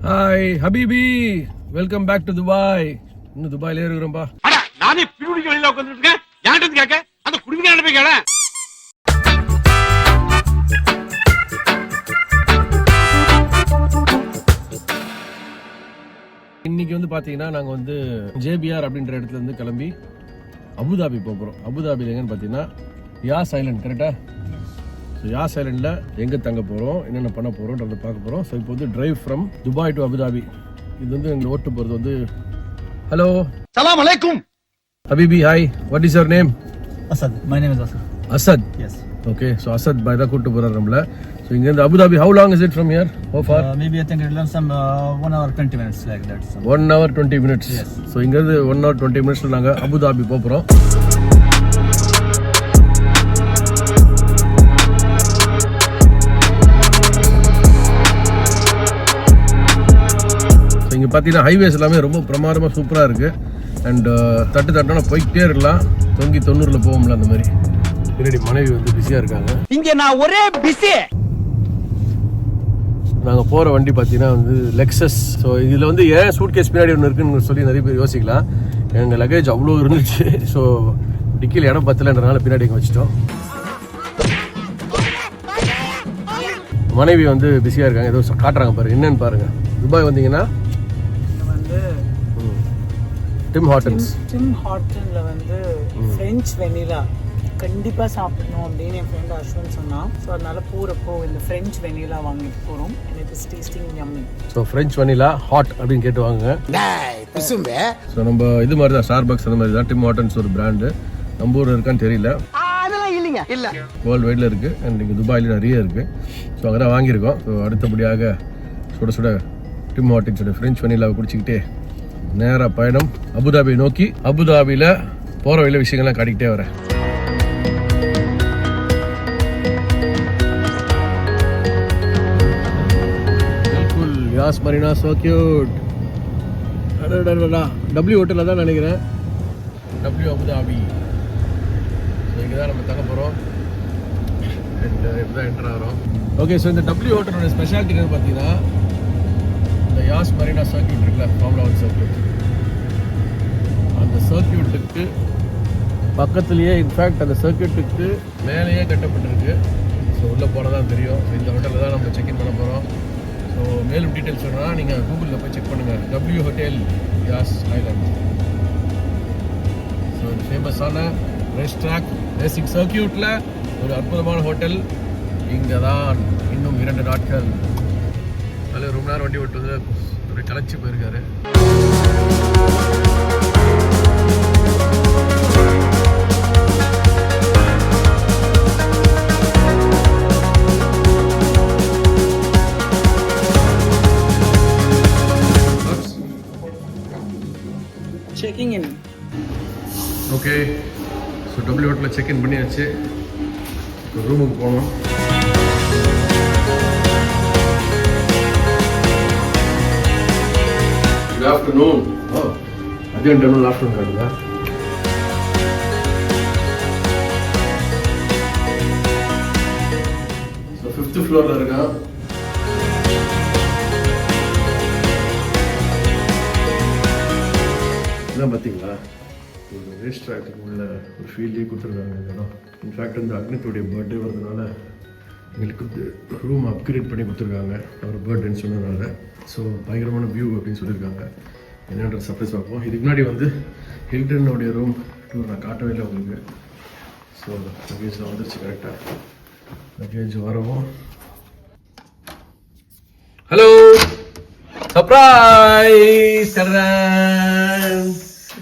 Hi ஹபீபி, welcome back to Dubai. இன்னும் துபாயிலே இருக்கிறோம்பா. அட நானே பிரிவுடிக்கு வெளியில உட்கார்ந்துட்டு இருக்கேன். யார்கிட்ட கேட்க? அந்த குடிமையான போய் கேள. இன்னைக்கு வந்து பாத்தீங்கன்னா நாங்க வந்து ஜேபிஆர் அப்படின்ற இடத்துல இருந்து கிளம்பி அபுதாபி போகிறோம். அபுதாபியில் எங்கன்னு பார்த்தீங்கன்னா யாஸ் ஐலண்ட், கரெக்டா? ஸோ யாஸ் ஐலண்டில் எங்கே தங்க போகிறோம், என்னென்ன பண்ண போகிறோன்றதை பார்க்க போகிறோம். ஸோ இப்போ வந்து drive from Dubai to Abu Dhabi. இது வந்து எங்களை ஓட்டு போகிறது வந்து. ஹலோ, சலாம் அலைக்கும் ஹபீபி. Hi, what is your name? Asad. My name is Asad. Asad. Yes. Okay, so Asad பாய் தான் கூப்பிட்டு போகிறார் நம்மள. ஸோ இங்கேருந்து Abu Dhabi how long is it from here? How far? Maybe I think it will some 1 hour 20 minutes like that. So. 1 hour 20 minutes. Yes. So இங்கேருந்து 1 hour 20 minutes நாங்கள் Abu Dhabi போகிறோம். இங்கே பார்த்தீங்கன்னா ஹைவேஸ் எல்லாமே ரொம்ப பிரமாதமாக சூப்பராக இருக்குது. அண்ட் தட்டோட போய்கிட்டே இருக்கலாம். 90 போவோம்ல அந்த மாதிரி. பின்னாடி மனைவி வந்து பிஸியாக இருக்காங்க. இங்க நான் ஒரே பிஸி. நாங்கள் போகிற வண்டி பார்த்தீங்கன்னா வந்து லெக்ஸஸ். ஸோ இதில் வந்து ஏன் சூட்கேஸ் பின்னாடி ஒன்று இருக்குன்னு சொல்லி நிறைய பேர் யோசிக்கலாம். எங்கள் லக்கேஜ் அவ்வளோ இருந்துச்சு. ஸோ டிக்கில் இடம் பத்தலைன்றனால பின்னாடி எங்கே வச்சுட்டோம். மனைவி வந்து பிஸியாக இருக்காங்க. ஏதோ காட்டுறாங்க பாருங்க, என்னன்னு பாருங்க. துபாய் வந்தீங்கன்னா டிம் ஹார்டன்ல வந்து ஃப்ரெஞ்ச் வெனிலா கண்டிப்பாக சாப்பிடணும் அப்படின்னு என் ஃப்ரெண்ட் அஸ்வன் சொன்னான். ஸோ அதனால போகிறப்போ இந்த ஃப்ரெஞ்ச் வெனிலா வாங்கிட்டு போகிறோம். எனக்கு tasting yummy. So French vanilla hot அப்படின்னு கேட்டு வாங்க. ஸோ நம்ம இது மாதிரி தான் ஸ்டார்பக்ஸ் அந்த மாதிரி தான் டிம் ஹார்டன்ஸ் ஒரு பிராண்டு. நம்ம ஊரில் இருக்கான்னு தெரியல, வேர்ல்டு வைடில் இருக்குது. அண்ட் இங்கே துபாயில் நிறைய இருக்குது. ஸோ அங்கே தான் வாங்கியிருக்கோம். ஸோ அடுத்தபடியாக சுட சுட டிம் ஹார்டன்ஸோட ஃப்ரெஞ்ச் வெனிலாவை குடிச்சிக்கிட்டே நேராக பயணம் அபுதாபியை நோக்கி. அபுதாபியில் போகிற வழியில் விஷயங்கள்லாம் காட்டிக்கிட்டே வரேன். பில்குல் யாஸ் மரீனா, சோ கியூட். டபிள்யூ ஹோட்டலில் தான் நினைக்கிறேன். W Abu Dhabi. ஸோ இங்கே தான் நம்ம தங்க போகிறோம். இப்போ தான் என்டர் ஆகிறோம். ஓகே, ஸோ இந்த டபிள்யூ ஹோட்டலோட ஸ்பெஷாலிட்டி என்னன்னு பார்த்தீங்கன்னா இந்த யாஸ் மரீனா சர்க்கியூட் இருக்குல்ல, ஃபார்முலா 1 சர்க்கியூட். அந்த சர்க்கியூட்டுக்கு பக்கத்துலேயே, இன்ஃபேக்ட் அந்த சர்க்கியூட்டுக்கு மேலேயே கட்டப்பட்டிருக்கு. ஸோ உள்ளே போனதான் தெரியும். ஸோ இந்த ஹோட்டலில் தான் நம்ம செக்இன் பண்ண போகிறோம். ஸோ மேலும் டீட்டெயில்ஸ் வேணும்னா நீங்கள் கூகுளில் போய் செக் பண்ணுங்கள். W hotel Yas island. So ஃபேமஸான ரேஸ் ட்ராக் ரேசிங் சர்க்கியூட்டில் ஒரு அற்புதமான ஹோட்டல். இங்கே தான் இன்னும் 2 நாட்கள். அதில் ரொம்ப நேரம் வண்டி ஓட்டு வந்து ஒரு கலைச்சி போயிருக்காரு. செக்கிங் இன். ஓகே, ஸோ டபிள்யூ ஹோட்டலில் செக்இன் பண்ணியாச்சு. ரூமுக்கு போகணும். Good afternoon. Oh, again double afternoon காட்டுதா? So 5th floorல இருக்கா. இதான் பார்த்தீங்களா, ஒரு ரேஸ் ட்ராக்குக்கு உள்ள ஒரு ஃபீல்டே கொடுத்துருக்காங்க இந்த இடம். இன்ஃபேக்ட் வந்து அக்னித்துடைய பர்த்டே வரதுனால எங்களுக்கு வந்து ரூம் அப்கிரேட் பண்ணி கொடுத்துருக்காங்க. அவர் பர்த்டேன்னு சொன்னதுனால. ஸோ பயங்கரமான வியூ அப்படின்னு சொல்லியிருக்காங்க. என்னன்ற சர்ப்ரைஸ் பார்ப்போம். இதுக்கு முன்னாடி வந்து ஹில்டனுடைய ரூம் டூர் நான் காட்டவே இல்லை உங்களுக்கு. ஸோ லக்கேஜில் வந்துருச்சு கரெக்டாக. லக்கேஜ் வரவும். Hello, surprise.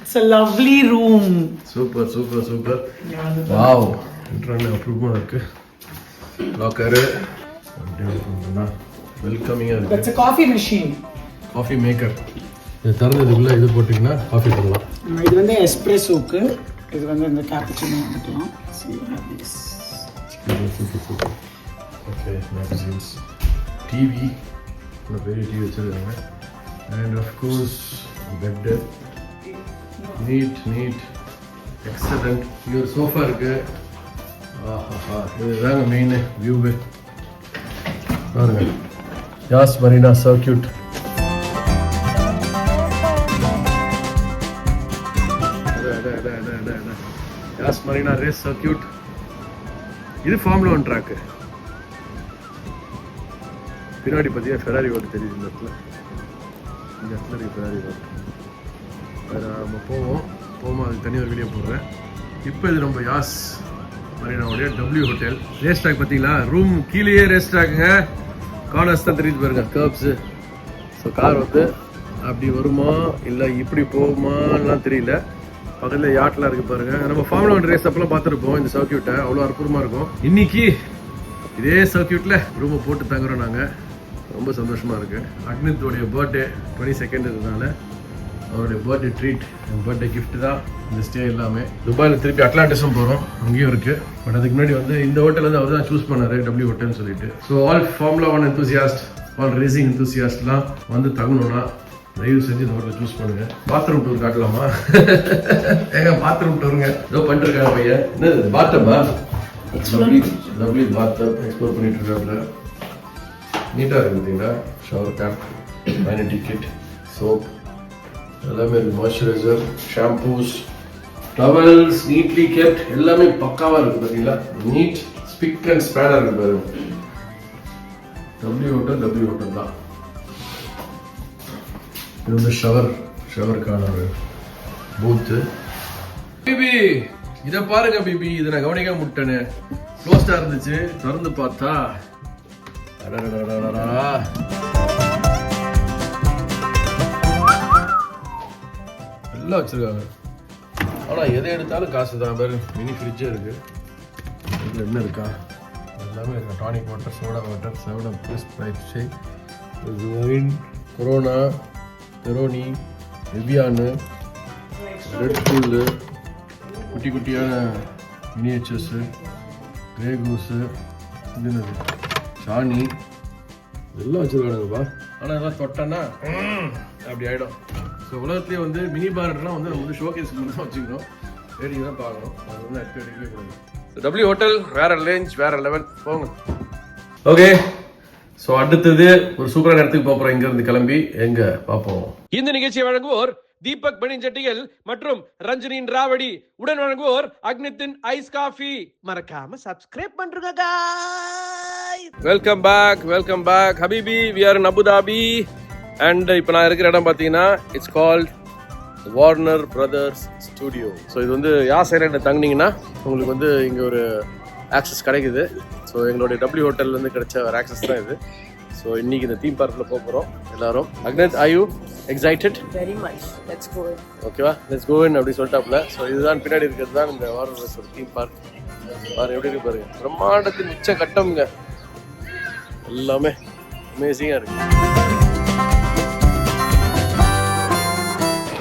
It's a lovely room. Super super super. Wow, internal அப்ரூவ்மாக இருக்குது. லாக்கரு வெல்கமிங்காக இருக்குது. That's a coffee machine. Coffee maker. இது திறந்ததுக்குள்ளே இது போட்டிங்கன்னா காஃபி பண்ணலாம். இது வந்து எஸ்ப்ரெஸோக்கு, இது வந்து இந்த கேப்புச்சினோ எடுக்கலாம். ஓகே, மேகசின்ஸ், டிவி, பெரிய டிவி வச்சுருக்காங்க. And of course bed. Neat excellent. இங்கே ஒரு சோஃபா இருக்குது. ஆஹா, இதுதாங்க மெயின் வியூவு பாருங்க. Yas Marina circuit. Yas Marina race circuit. இது ஃபார்முலா 1 ட்ராக்கு. பின்னாடி பார்த்தீங்கன்னா ஃபெராரி ஓட்டு தெரியுது இந்த இடத்துல. இந்த இடத்துல இருக்கு ஃபெராரி ஓட்டு. வேறு நம்ம போவோம் அதுக்கு தனியாக வீடியோ போடுறேன். இப்போ இது நம்ம யாஸ் மரீனாவுடைய டபிள்யூ ஹோட்டல். ரேஸ் ட்ராக் பார்த்தீங்களா, ரூம் கீழேயே ரேஸ் ட்ராக்குங்க. கார்னர்ஸ் தான் தெரியுது பாருங்க, கர்ப்ஸு. ஸோ கார் வந்து அப்படி வருமா இல்லை இப்படி போகுமாலாம் தெரியல. பக்கத்தில் யாட்லாம் இருக்குது பாருங்க. நம்ம ஃபார்முலா 1 ரேஸ் அப்பெல்லாம் பார்த்துருப்போம் இந்த சர்க்கியூட்டை, அவ்வளோ அற்புதமாக இருக்கும். இன்னைக்கு இதே சர்க்கியூட்டில் ரூமை போட்டு தங்குறோம் நாங்கள். ரொம்ப சந்தோஷமாக இருக்குது. அக்னித்தோடைய பர்த்டே 22 இருந்ததுனால அவருடைய பர்த்டே ட்ரீட், பர்த்டே கிஃப்ட் தான் இந்த ஸ்டே எல்லாமே. துபாயில் திருப்பி அட்லாண்டிஸும் போகிறோம், அங்கேயும் இருக்குது. பட் அதுக்கு முன்னாடி வந்து இந்த ஹோட்டல் வந்து அவர் தான் சூஸ் பண்ணார், டபிள்யூ ஹோட்டல்னு சொல்லிட்டு. So all formula 1 enthusiast, all racing எந்தூசியாஸ்ட்லாம் வந்து தங்கணும்னா தயவு செஞ்சு இந்த ஹோட்டல் சூஸ் பண்ணுங்க. பாத்ரூம் டூர் காட்டலாமா? ஏங்க பாத்ரூம் டூருங்க ஏதோ பண்ணிருக்காங்க பையன். என்ன பாத்தமா? லவ்லி பாத்டப் எக்ஸ்ப்ளோர் பண்ணிட்டு இருக்காங்க. நீட்டாக இருக்குது பார்த்தீங்களா. Shower cap, vanity kit, soap எல்லாமே இருக்குது. Moisturiser, shampoos, towels neatly kept, எல்லாமே பக்காவாக இருக்குது பார்த்தீங்களா. நீட் ஸ்பிக் அண்ட் ஸ்பேனர் இருக்குது பாருங்க. டபிள்யூ ஹோட்டல் தான். இது வந்து ஷவருக்கான ஒரு பூத்து. பிபி இதை பாருங்க பிபி, இதை நான் கவனிக்க முட்டேன்னு. க்ளோஸ்டா இருந்துச்சு, திறந்து பார்த்தா எல்லாம் வச்சிருக்காங்க. ஆனா எதை எடுத்தாலும் காசு தான். பாரு, மினி ஃப்ரிட்ஜே இருக்கு. இதுல என்ன இருக்கா எல்லாமே இருக்கு. Tonic water, soda water, 7 Up, Sprite shake, wine, Corona, Peroni, Evian, Red Bull, குட்டி குட்டியான மினியேச்சர்ஸு, கிரே கூஸு, இது ஷானி, இதெல்லாம் வச்சுருக்கானுங்கப்பா. ஆனால் இதெல்லாம் தொட்டேன்னா அப்படி ஆகிடும். ஸோ உலகத்துலேயே வந்து மினி பார்லாம் வந்து நம்ம வந்து ஷோகேஸ் மட்டும் தான் வச்சுக்கணும், வேடிக்கை தான் பார்க்கணும். அது வந்து எடுக்கவே கூடாது. டபிள்யூ ஹோட்டல் வேற ரேஞ்ச், வேற லெவல். போங்க. ஓகே, ஸோ அடுத்தது ஒரு சூப்பரான இடத்துக்கு போகிறோம். இங்கேருந்து கிளம்பி எங்கே பார்ப்போம். இந்த நிகழ்ச்சியை வழங்குவோர் தீபக் பனிஞ்சட்டிகள் மற்றும் ரஞ்சனின் ராவடி. உடன் வழங்குவோர் அக்னித்தின் ஐஸ் காஃபி. மறக்காம சப்ஸ்கிரைப் பண்றீங்க guys. வெல்கம் பேக் ஹபீபி. We are in Abu Dhabi. And இப்போ நான் இருக்கிற இடம் பார்த்தீங்கன்னா it's called Warner Brothers studio. So இது வந்து யாஸ் ஐலாண்டில் தங்கினீங்கன்னா உங்களுக்கு வந்து இங்கே ஒரு ஆக்சஸ் கிடைக்குது. ஸோ எங்களுடைய டபிள்யூ ஹோட்டல்லேருந்து கிடைச்ச ஒரு ஆக்சஸ் தான் இது. ஸோ இன்னைக்கு இந்த தீம் பார்க்கில் போகிறோம் எல்லாரும். அக்னத், are you excited? Very much. Let's go. ஓகேவா, லெட்ஸ் கோ இன் அப்படி சொல்லிட்டாப்ல. ஸோ இதுதான் பின்னாடி இருக்கிறது தான் இந்த வார்னர் ஒரு தீம் பார்க். பாருங்க எப்படி இருக்கு பாருங்க. பிரம்மாண்டத்தின் உச்ச கட்டம்ங்க. எல்லாமே அமேசிங்காக இருக்கு.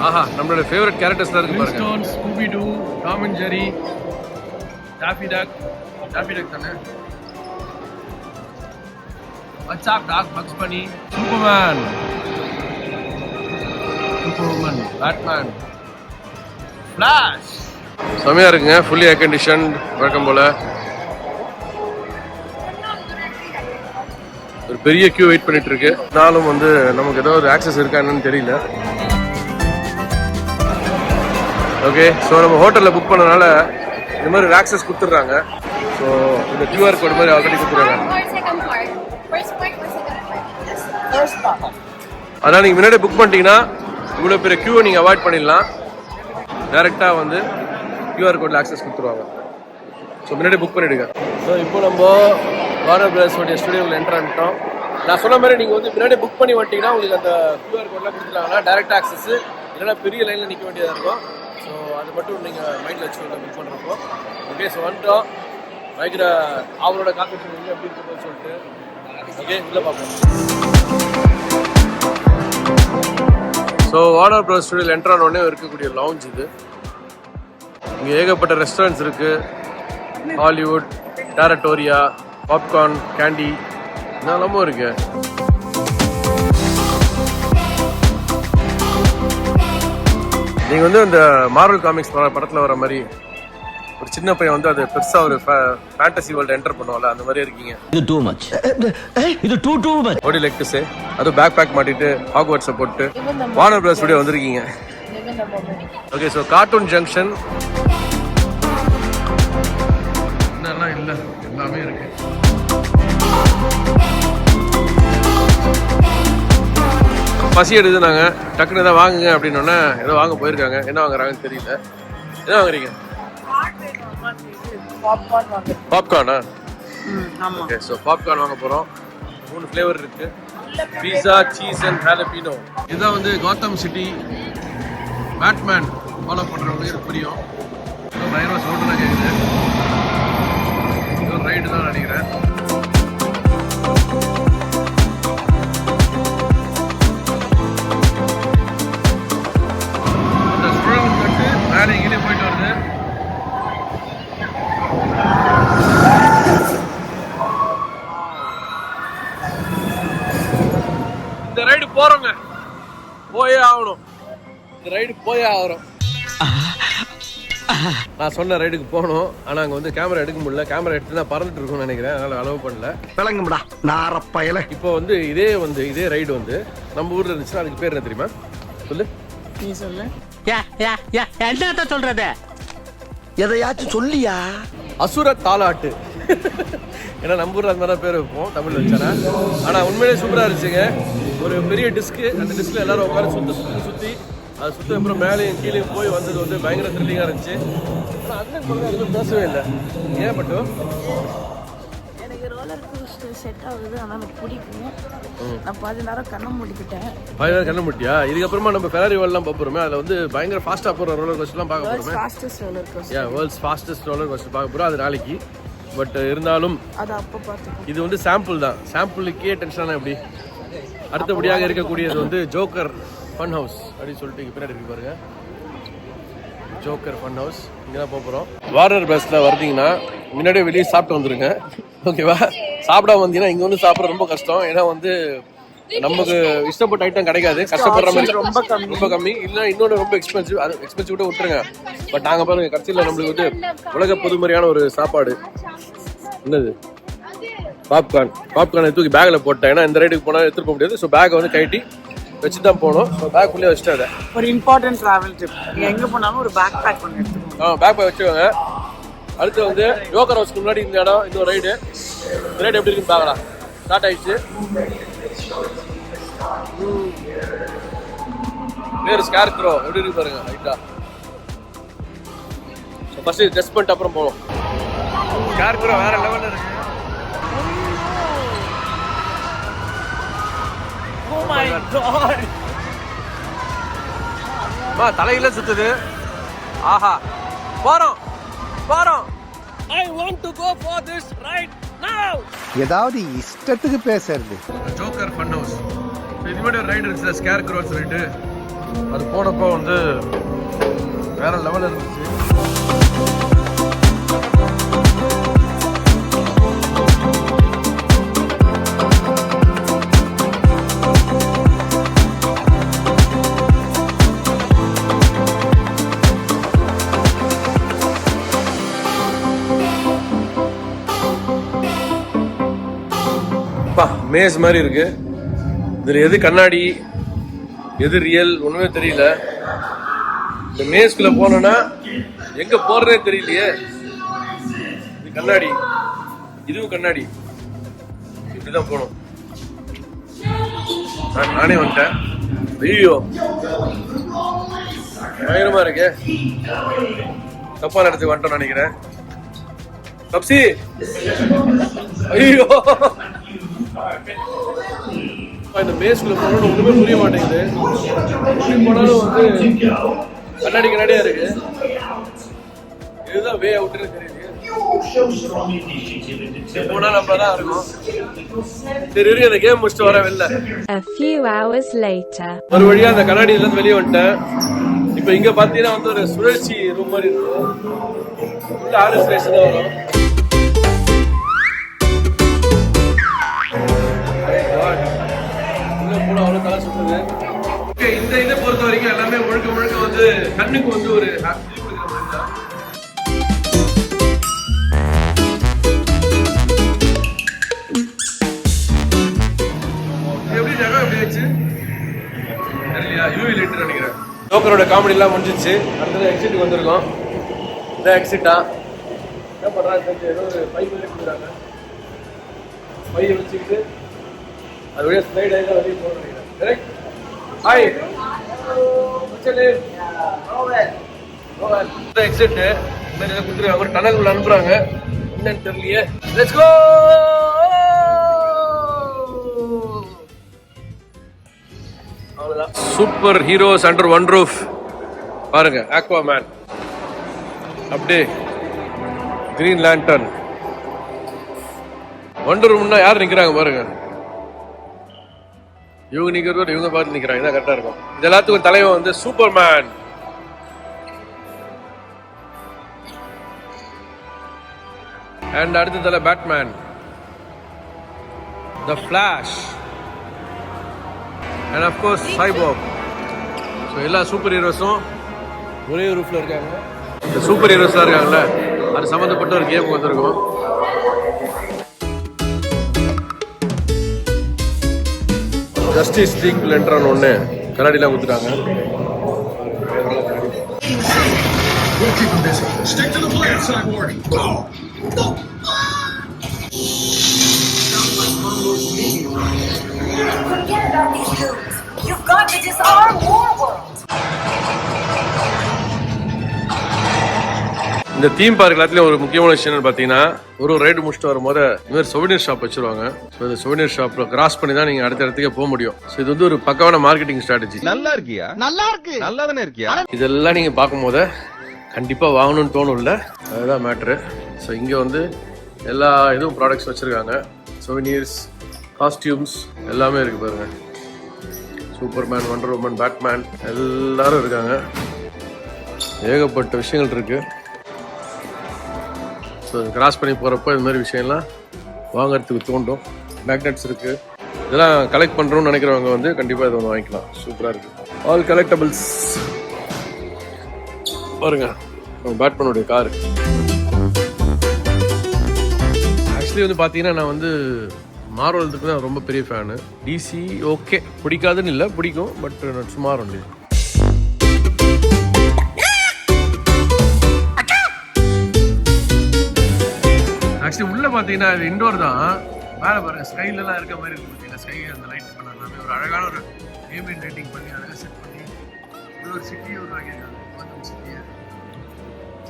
ஆஹா, நம்மளோட ஃபேவரட் கேரக்டர்ஸ்லாம் இருக்கு பாருங்க. Stone, Scooby Doo, Tom and Jerry, Daffy Duck தானே. What's up doc, Bugs Bunny, Superman, Batman, Flash. செமையா இருக்குங்க. ஃபுல்லி ஏர் கண்டிஷன் வழக்கம் போல. ஒரு பெரிய கியூ வெயிட் பண்ணிட்டு இருக்கு. நாளும் வந்து நமக்கு ஏதாவது ஆக்சஸ் இருக்கா என்னன்னு தெரியல. ஓகே, ஸோ நம்ம ஹோட்டலில் புக் பண்ணனால இந்த மாதிரி ஆக்சஸ் கொடுத்துட்றாங்க. ஸோ இந்த QR கோட் மாதிரி ஆல்ரெடி கொடுத்துருக்காங்க. அதனால் நீங்கள் முன்னாடி புக் பண்ணிட்டீங்கன்னா இவ்வளோ பெரிய கியூவை நீங்கள் அவாய்ட் பண்ணிடலாம். டைரெக்டாக வந்து QR கோடில் ஆக்சஸ் கொடுத்துருவாங்க. ஸோ முன்னாடி புக் பண்ணிவிடுங்க. ஸோ இப்போ நம்ம வார்னர் பிரதர்ஸோடைய ஸ்டுடியோவில் என்டர் ஆகிட்டோம். நான் சொன்ன மாதிரி நீங்கள் வந்து முன்னாடி புக் பண்ணி வந்துட்டீங்கன்னா உங்களுக்கு அந்த QR கோட்லாம் கொடுத்துட்டாங்கன்னா டைரெக்ட் ஆக்சஸ், இல்லைன்னா பெரிய லைனில் நிற்க வேண்டியதாக இருக்கும். ஸோ அது மட்டும் நீங்கள் மைண்டில் வச்சுக்கோங்க புக் பண்ணுறப்போ. ஓகே, ஸோ வந்துட்டோம். பயங்கர அவரோட கான்செப்ட் வந்து எப்படி இருக்குன்னு சொல்லிட்டு ஓகே உள்ளே பார்ப்போம். ஸோ வார்னர் பிரதர்ஸ் ஸ்டுடியோவில் என்டர் ஆன உடனே இருக்கக்கூடிய லவுஞ்ச் இது. இங்கே ஏகப்பட்ட ரெஸ்டாரண்ட்ஸ் இருக்குது. ஹாலிவுட், டேரட்டோரியா, பாப்கார்ன், கேண்டி இதெல்லாமும் இருக்குது. நீங்கள் வந்து இந்த மார்வல் காமிக்ஸ் படத்தில் வர மாதிரி ஒரு சின்ன பையன் வந்து அது பெருசாக ஒரு ஃபேண்டசி வேர்ல்டு என்டர் பண்ணுவாங்கல்ல, அந்த மாதிரி இருக்கீங்க. இது டூ மச். இது டூ மச். ஓடி லைக் டு சே, அது பேக் பேக் மாட்டிட்டு ஹாக்வர்ட்ஸை போட்டு வார்னர் பிரதர்ஸ் ஸ்டுடியோ வந்திருக்கீங்க. ஓகே, ஸோ கார்ட்டூன் ஜங்ஷன் இல்லை எல்லாமே இருக்கு. பசி எடுத்து நாங்கள் டக்குன்னு எதாவது வாங்குங்க அப்படின்னோடனே ஏதோ வாங்க போயிருக்காங்க. என்ன வாங்குறாங்கன்னு தெரியல. என்ன வாங்குறீங்க? பாப்கார்னா? ஓகே, ஸோ பாப்கார்ன் வாங்க போகிறோம். 3 ஃப்ளேவர் இருக்கு. பீஸா, சீஸ் அண்ட் ஹாலபினோ. இதுதான் வந்து காத்தம் சிட்டி பேட்மேன் ஃபாலோ பண்ணுறவங்களுக்கு இது புரியும். பயங்கரமாக சவுண்டு தான் கேட்குது. இது ரைடு தான் நினைக்கிறேன். அந்த சுழல் கட்டு மேலே இங்கே போயிட்டு வருது. இந்த ரைடு போறோங்க, போயே ஆகணும். இந்த ரைடு போயே ஆகிறோம். நான் சொன்ன ரைடுக்கு போகணும். ஆனால் அங்கே வந்து கேமரா எடுக்க முடியல. கேமரா எடுத்து நான் பறந்துட்டு இருக்கும்னு நினைக்கிறேன். அதனால் அலோவ் பண்ணல. விளங்கும்டா நாரப்பயல. இப்போ வந்து இதே ரைடு வந்து நம்ம ஊரில் இருந்துச்சுன்னா அதுக்கு பேர் என்ன தெரியுமா? சொல்லு. நீ சொல்லு. என்ன சொல்றது? எதையாச்சும் சொல்லியா? அசுர தாலாட்டு. ஏன்னா நம்ம ஊரில் அந்த மாதிரி பேர் வைப்போம் தமிழ் வச்சானா. ஆனால் உண்மையிலே சூப்பராக இருந்துச்சுங்க. ஒரு பெரிய டிஸ்க்கு. அந்த டிஸ்கில் எல்லாரும் உட்காந்து சுற்றி அது சுற்றி அப்புறம் மேலேயும் கீழேயும் போய் வந்தது வந்து பயங்கர த்ரில்லிங்காக இருந்துச்சு. ஆனால் அண்ணன் கூட எதுவும் பேசவே இல்லை. ஏன் மட்டும் எனக்கு ரோலர் கோஸ்டர் செட் ஆகுது, ஆனால் எனக்கு பிடிக்கும். நான் 10 நேரம் கண்ணை மூடிக்கிட்டேன். 5 நேரம் கண்ண முடியா? இதுக்கப்புறமா நம்ம ஃபெராரி வேர்ல்ட்லாம் பார்க்க போகிறோமே. அதில் வந்து பயங்கர ஃபாஸ்ட்டாக போகிற ரோலர் கோஸ்டர்லாம் பார்க்க போகிறோமே. Fastest roller coaster. World's fastest roller coaster பார்க்க போகிறோம். அது நாளைக்கு. பட் இருந்தாலும் அது அப்போ பார்த்துக்கோ. இது வந்து சாம்பிள் தான். சாம்பிளுக்கே டென்ஷனாக எப்படி. அடுத்தபடியாக இருக்கக்கூடியது வந்து ஜோக்கர் ஃபன் ஹவுஸ் அப்படின்னு சொல்லிட்டு இங்கே பின்னாடி இருக்கு பாருங்க. ஜோக்கர் ஃபன் ஹவுஸ் இங்கே தான் போகிறோம். வார்னர் பஸ்ஸில் வந்தீங்கன்னா முன்னாடியே வெளியே சாப்பிட்டு வந்துருங்க. ஓகேவா? சாப்பிடாம வந்தீங்கன்னா இங்கே வந்து சாப்பிட்ற ரொம்ப கஷ்டம். ஏன்னா வந்து நமக்கு இஷ்டப்பட்ட ஐட்டம் கிடைக்காது. கஷ்டப்படுற மாதிரி ரொம்ப கம்மி. இல்லை இன்னொன்று ரொம்ப எக்ஸ்பென்சிவ். அது எக்ஸ்பென்சிவ் கூட விட்டுருங்க. பட் நாங்கள் பாருங்க கடைசியில் நம்மளுக்கு வந்து உலக பொதுமறையான ஒரு சாப்பாடு. என்னது? பாப்கார்னை தூக்கி பேக்கில் போட்டேன். ஏன்னா இந்த ரைடுக்கு போனால் எடுத்துட்டு போக முடியாது. ஸோ பேக்கை வந்து கட்டி வச்சு தான் போகணும். ஸோ பேக் உள்ளே வச்சுட்டு அதை ஒரு இம்பார்ட்டன்ட் டிராவல் ட்ரிப். நீங்க எங்க போனாலும் ஒரு பேக் பேக் பண்ணி எடுத்துக்கோங்க. பேக் பேக் வச்சுக்கோங்க. அடுத்து வந்து ஜோக்கர் ஹவுஸ்க்கு முன்னாடி இந்த இடம் இந்த ரைடு. இந்த ரைடு எப்படி இருக்குன்னு பார்க்கலாம். ஸ்டார்ட் ஆயிடுச்சு. வேறு ஸ்கேர் க்ரோ எப்படி இருக்கு பாருங்க ரைட்டா. ஸோ ஃபர்ஸ்ட் டெஸ்ட் பண்ணிட்டு அப்புறம் போகணும். ஸ்கேர் க்ரோ வேற லெவலில் இருக்கு. Oh my god. தலையில சுத்துது. ஆஹா, போறோம். I want to go for this right now. ஏதாவது இஷ்டத்துக்கு பேசுறது. Joker fun house. இது மாதிரி ரைடு இருந்துச்சு ஸ்கேர் க்ரோஸ் ரைடு. அது போனப்போ வந்து வேற லெவலில் இருந்துச்சு. மேஸ் மாதிரி இருக்கு. இதுல எது கண்ணாடி எது ரியல் ஒண்ணுமே தெரியல. இந்த மேஸ்குள்ள போனோம்னா எங்க போறதே தெரியலையே. இது கண்ணாடி, இதுவும் கண்ணாடி. இப்படிதான் போகணும். நானே வந்துட்டேன். ஐயோ பயங்கரமா இருக்கு. தப்பான இடத்துக்கு வந்துட்டோம் நினைக்கிறேன். கப்சி ஐயோ இந்த மேஸ்குள்ள போனாலும் ஒண்ணுமே புரிய மாட்டேங்குது. போனாலும் வந்து கண்ணாடியா இருக்கு. இதுதான் வே அவுட்னு தெரியுது. போனா நம்மதான் இருக்கும். சரி இருக்கு, அந்த கேம் முடிச்சுட்டு வர வெளில. A few hours later. ஒரு வழியா அந்த கண்ணாடியில இருந்து வெளியே வந்துட்டேன். இப்ப இங்க பாத்தீங்கன்னா வந்து ஒரு சுழற்சி ரூம் மாதிரி இருக்கும். உள்ள 6 ஸ்டேஷன் தான் வரும். அவ்வளவு தலை சுத்துது. இந்த இதை பொறுத்த வரைக்கும் எல்லாமே முழுக்க வந்து கண்ணுக்கு வந்து ஒரு எப்படி ஜகம் எப்படி வச்சு தெரியலையா? யூவி லைட் நினைக்கிறேன். ஜோக்கரோட காமெடி எல்லாம் முடிஞ்சிச்சு. அடுத்தது எக்ஸிட்டுக்கு வந்திருக்கோம். இந்த எக்ஸிட்டா என்ன பண்ணுறாங்க தெரிஞ்சு ஏதோ ஒரு பை மாதிரி கொடுக்குறாங்க. பையை வச்சுக்கிட்டு அது வழியாக ஸ்லைட் ஆகி தான் வெளியே போகணும்னு நினைக்கிறேன். கரெக்ட்? ஹாய் எக்ஸிட்டு இந்த மாதிரி ஏதோ கொடுத்துருக்காங்க. ஒரு டனல் உள்ள அனுப்புகிறாங்க. என்னன்னு தெரியலையே. Let's go. அவ்வளோதான். Super heroes under one roof. பாருங்க, ஆக்வாமேன், அப்படியே கிரீன் லேண்டர்ன், வண்டர் உமன்னா யார் நிக்கிறாங்க பாருங்க. இவங்க நிக்கிறதோட இவங்க பார்த்து நிக்கிறாங்க. இதான் கரெக்டா இருக்கும். இது எல்லாத்துக்கும் தலைவன் வந்து சூப்பர்மேன். அண்ட் அடுத்த தலை Batman, the flash, and half course cyborg. So எல்லா சூப்பர் ஹீரோஸும் ஒரே ரூஃப்ல இருக்காங்க. இந்த சூப்பர் ஹீரோஸ்லாம் இருக்காங்கல்ல, அது சம்மந்தப்பட்ட ஒரு கேம் வந்திருக்கும். ஜஸ்டிஸ் லீக் லென்ட்ரான் ஒன்று கண்ணாடிலாம் கொடுத்துட்டாங்க. இந்த தீம் பார்க் எல்லாத்துலயும் ஒரு முக்கியமான விஷயம் பார்த்தீங்கன்னா, ஒரு ரைடு முடிச்சுட்டு வரும்போது இந்த மாதிரி சொவனியர் ஷாப் வச்சிருவாங்க. ஸோ இந்த சொவனியர் ஷாப்ல கிராஸ் பண்ணி தான் நீங்க அடுத்த இடத்துக்கே போக முடியும். ஸோ இது வந்து ஒரு பக்கவான மார்க்கெட்டிங் ஸ்ட்ராட்டஜி. நல்லா இருக்கியா? நல்லா இருக்கு. நல்லா தானே இருக்கியா? இதெல்லாம் நீங்க பார்க்கும்போது கண்டிப்பா வாங்கணும்னு தோணும்ல, அதுதான் மேட்ரு. ஸோ இங்க வந்து எல்லா இதுவும் ப்ராடக்ட்ஸ் வச்சிருக்காங்க. சொவனியர்ஸ், காஸ்டியூம்ஸ் எல்லாமே இருக்கு பாருங்க. சூப்பர்மேன், வண்டர் உமன், பேட்மேன் எல்லாரும் இருக்காங்க. ஏகப்பட்ட விஷயங்கள் இருக்கு. ஸோ கிராஸ் பண்ணி போகிறப்போ இந்த மாதிரி விஷயம்லாம் வாங்கிறதுக்கு தோண்டும். மேக்னெட்ஸ் இருக்குது. இதெல்லாம் கலெக்ட் பண்ணுறோம்னு நினைக்கிறவங்க வந்து கண்டிப்பாக இதை ஒன்று வாங்கிக்கலாம். சூப்பராக இருக்குது. ஆல் கலெக்டபிள்ஸ் பாருங்க. பேட்மேனுடைய காரு. ஆக்சுவலி வந்து பார்த்தீங்கன்னா நான் வந்து மார்வலுக்கு தான் ரொம்ப பெரிய ஃபேனு. டிசி ஓகே, பிடிக்காதுன்னு இல்லை, பிடிக்கும். பட் சுமார் ஒன்லி. ஆக்சுவலி உள்ள பார்த்தீங்கன்னா இது இண்டோர் தான். மேலே பாருங்க, ஸ்கைலெல்லாம் இருக்க மாதிரி இருக்கு. பார்த்தீங்கன்னா ஸ்கை அந்த லைட் பண்ண எல்லாமே ஒரு அழகான ஒரு ஏமியன் லைட்டிங் பண்ணி அழகாக செட் பண்ணி ஒரு சிட்டியை உருவாக்கியிருக்காங்க. கோதம் சிட்டியை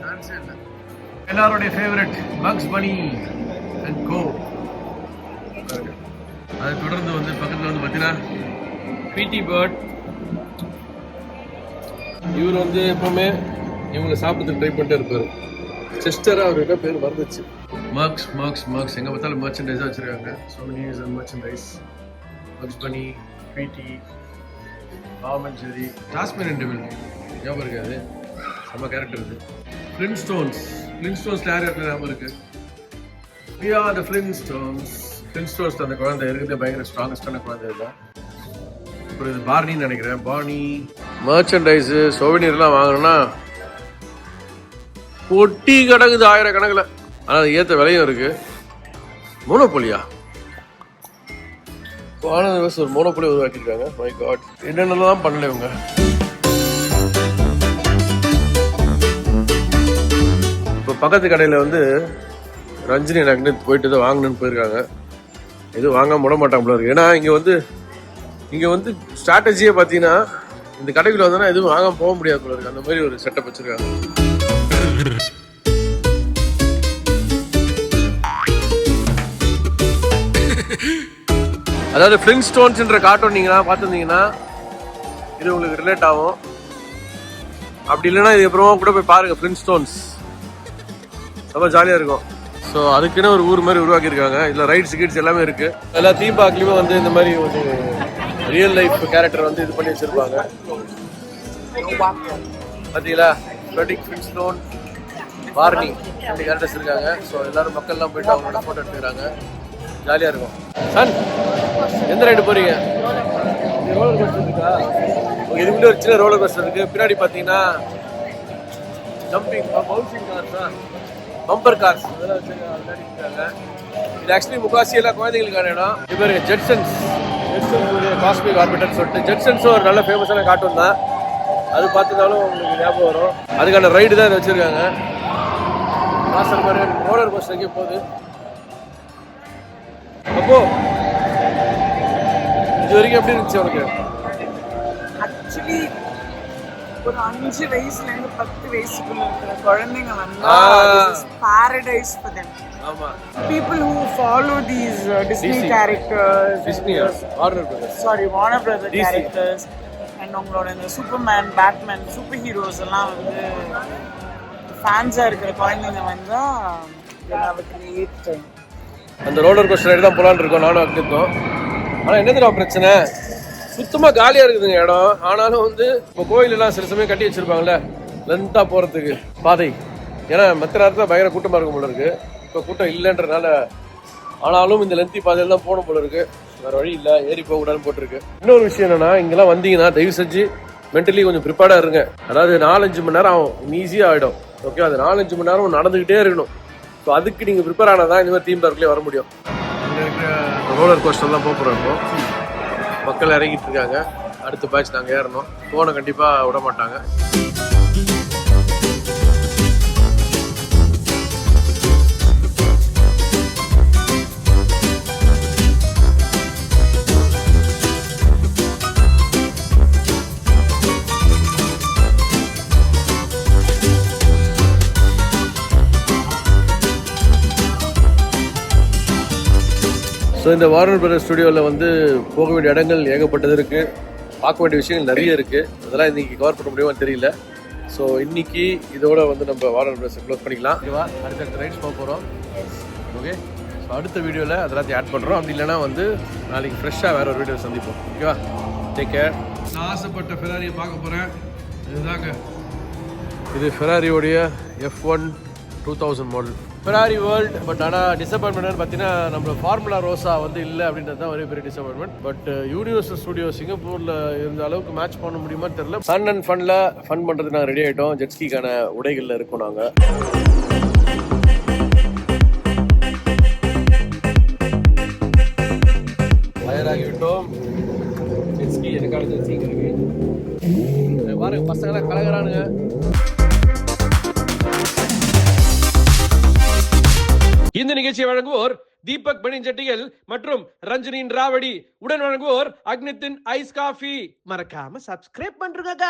சான்ஸே இல்லை. எல்லாருடைய ஃபேவரட் பக்ஸ் பனி அண்ட் கோ. அது தொடர்ந்து வந்து பக்கத்தில் வந்து பார்த்தீங்கன்னா பீட்டி பேர்ட். இவர் வந்து எப்பவுமே இவங்களை சாப்பிட்றதுக்கு ட்ரை பண்ணிட்டே இருப்பார். செஸ்டரா அவர்கிட்ட பேர் வந்துச்சு. மர்க்ஸ் மர்க்ஸ் மர்க்ஸ் எங்கே பார்த்தாலும் மர்ச்சன்டைஸாக வச்சுருக்காங்க. சோனிஸ் அண்ட் மர்ச்சன்டைஸ். பக்ஸ் பனி, PT, Tom and Jerry, jasmine and devil ஞாபகம் இருக்காது, செம்ம கேரக்டர் இது. ஃப்ளின்ஸ்டோன்ஸ். ஃப்ளின்ஸ்டோன்ஸில் யார் யாருக்கு ஞாபகம் இருக்குது? We are the Flintstones. ஃப்ளின்ஸ்டோன்ஸ் அந்த குழந்தை இருக்குது, பயங்கர ஸ்ட்ராங்கஸ்டான குழந்தை இல்லை. அப்புறம் இது பார்னின்னு நினைக்கிறேன். பார்னி. மர்ச்சன்டைஸு, சோவனியர்லாம் வாங்கணும்னா பொட்டி கிடக்குது ஆயிரக்கணக்கில். ஆனால் அது ஏற்ற விலையும் இருக்கு. மோனோபோலியா? ஒரு மோனோபோலி உருவாக்கியிருக்காங்க. மை காட், என்னென்னலாம் பண்ணல இவங்க. இப்போ பக்கத்து கடையில் வந்து ரஞ்சினி எனக்கு போயிட்டு தான் வாங்கணும்னு போயிருக்காங்க. எதுவும் வாங்காம விட மாட்டாங்களா இருக்கு. ஏன்னா இங்கே வந்து ஸ்ட்ராட்டஜியே பார்த்தீங்கன்னா, இந்த கடைக்குள்ள வந்தோன்னா எதுவும் வாங்காம போக முடியாது போல இருக்கு. அந்த மாதிரி ஒரு செட்டப் வச்சிருக்காங்க. அதாவது ஃப்ளின்ஸ்டோன்ஸ்ன்ற கார்ட்டூன் நீங்க பார்த்துருந்தீங்கன்னா இது உங்களுக்கு ரிலேட் ஆகும். அப்படி இல்லைன்னா இது அப்புறமா கூட போய் பாருங்க. ஃப்ளின்ஸ்டோன்ஸ் ரொம்ப ஜாலியாக இருக்கும். ஸோ அதுக்குன்னு ஒரு ஊர் மாதிரி உருவாக்கியிருக்காங்க. இதில் ரைட்ஸ் கிட்ஸ் எல்லாமே இருக்கு. எல்லா தீம் பார்க்லையுமே வந்து இந்த மாதிரி ஒரு ரியல் லைஃப் கேரக்டர் வந்து இது பண்ணி வச்சிருப்பாங்க. பார்த்தீங்களா? ஃப்ரெடிக், ஃப்ளின்ஸ்டோன், பார்னி ரெண்டு கேரக்டர்ஸ் இருக்காங்க. ஸோ எல்லாரும் மக்கள்லாம் போயிட்டு அவங்களோட ஃபோட்டோ எடுத்துக்கிறாங்க. ஜாலியாக இருக்கும். சன், எந்த ரைடு போறீங்க? ரோலர் கோஸ்டர் இருக்கா? இதுக்குள்ளே ஒரு சின்ன ரோலர் கோஸ்டர் இருக்கு. பின்னாடி பார்த்தீங்கன்னா ஜம்பிங், பவுன்சிங் கார்ஸ் தான், பம்பர் கார்ஸ் அதெல்லாம் வச்சுருக்காங்க. இது ஆக்சுவலி முக்காசி எல்லாம் குழந்தைங்களுக்கான இடம். இது பேர் ஜெட்சன்ஸ் காஸ்மிக் ஆர்பிட்டர்னு சொல்லிட்டு. ஜெட்சன்ஸும் ஒரு நல்ல ஃபேமஸான கார்ட்டூன் தான். அது பார்த்துட்டாலும் உங்களுக்கு ஞாபகம் வரும். அதுக்கான ரைடு தான் இதை வச்சுருக்காங்க. வாசல் மாதிரி ரோலர் கோஸ்டர் எங்கே போகுது. அப்போ இது வரைக்கும் எப்படி இருந்துச்சு உனக்கு? ஆக்சுவலி ஒரு 5 வயசுலேருந்து 10 வயசுக்குள்ள இருக்கிற குழந்தைங்க வந்து paradise for them. ஆமா. People who follow these Disney characters, Disney, Warner Brothers. sorry, Warner Brothers DC. characters, and உங்களோட இந்த சூப்பர்மேன், பேட்மேன், சூப்பர் ஹீரோஸ் எல்லாம் வந்து ஃபேன்ஸாக இருக்கிற குழந்தைங்க வந்தா அந்த ரோலர் கோஸ்டர் ரைடு தான் போலான்னு இருக்கோம் நானும் அங்கிருந்தோம். ஆனால் என்னதுடா பிரச்சனை, சுத்தமாக காலியாக இருக்குதுங்க இடம். ஆனாலும் வந்து இப்போ கோயிலெல்லாம் சில சமயம் கட்டி வச்சிருப்பாங்கல்ல லென்த்தாக போகிறதுக்கு பாதை. ஏன்னா மற்ற நேரத்தில் பயங்கர கூட்டமாக இருக்கும் போல இருக்கு. இப்போ கூட்டம் இல்லைன்றனால ஆனாலும் இந்த லென்த்தி பாதையில் தான் போகணும் போல இருக்கு. வேறு வழி இல்லை, ஏறி போக கூடாதுன்னு போட்டிருக்கு. இன்னொரு விஷயம் என்னன்னா, இங்கெல்லாம் வந்தீங்கன்னா தயவு செஞ்சு மென்டலி கொஞ்சம் ப்ரிப்பேர்டாக இருங்க. அதாவது 4-5 மணி நேரம் ஆகும், ஈஸியாக ஆகிடும். ஓகே, அது 4-5 மணி நேரம் நடந்துக்கிட்டே இருக்கணும். ஸோ அதுக்கு நீங்கள் ப்ரிப்பேர் ஆனால் தான் இந்த மாதிரி தீம் பார்க்லேயே வர முடியும். இங்கே இருக்கிற ரோலர் கோஸ்டர் தான் போகிறோம். இப்போ மக்கள் இறங்கிட்டு இருக்காங்க. அடுத்த பேட்ச் நாங்கள் ஏறணும். ஃபோனை கண்டிப்பாக விட மாட்டாங்க. ஸோ இந்த வார்னர் பிரதர்ஸ் ஸ்டுடியோவில் வந்து போக வேண்டிய இடங்கள் ஏகப்பட்டது இருக்குது, பார்க்க வேண்டிய விஷயங்கள் நிறைய இருக்குது. அதெல்லாம் இன்றைக்கி கவர் பண்ண முடியுமான்னு தெரியல. ஸோ இன்றைக்கி இதோட வந்து நம்ம வார்னர் பிரதர்ஸை க்ளோஸ் பண்ணிக்கலாம். ஓகேவா, அடுத்தடுத்த ரைட்ஸ் போக போகிறோம். ஓகே, ஸோ அடுத்த வீடியோவில் அதெல்லாத்தையும் ஆட் பண்ணுறோம். அப்படி இல்லைனா வந்து நாளைக்கு ஃப்ரெஷ்ஷாக வேறு ஒரு வீடியோ சந்திப்போம். ஓகேவா, டேக் கேர். நான் ஆசைப்பட்ட ஃபெராரியை பார்க்க போகிறேன். இதுதாங்க, இது ஃபெராரியோடைய F1 2000 model Ferrari world. But ஆனால் டிசப்பாயின்மெண்ட் பார்த்தீங்கன்னா நம்ம ஃபார்முலா ரோசா வந்து இல்லை அப்படின்றது தான் ஒரே பெரிய டிசப்பாயின்மெண்ட். பட் யூனிவர்சல் ஸ்டுடியோ சிங்கப்பூரில் இருந்த அளவுக்கு மேட்ச் பண்ண முடியுமான்னு தெரியல. ஃபன் அண்ட் ஃபன்ல ஃபன் பண்ணுறது நாங்கள் ரெடி ஆகிட்டோம். ஜெட்ஸ்கிக்கான உடைகளில் இருக்கோம் நாங்கள். தயாராகிவிட்டோம். ஜெட்ஸ்கி எனக்கான ஜெட்ஸ்கி இருக்கு பாருங்க, பசங்களாம் கலகிறானுங்க. இந்த நிகழ்ச்சியை வழங்குவோர் தீபக் பனிஞ்சட்டிகள் மற்றும் ரஞ்சனின் ராவடி. உடன் வழங்குவோர் அக்னித்தின் ஐஸ் காஃபி. மறக்காம சப்ஸ்கிரைப் பண்றீங்க.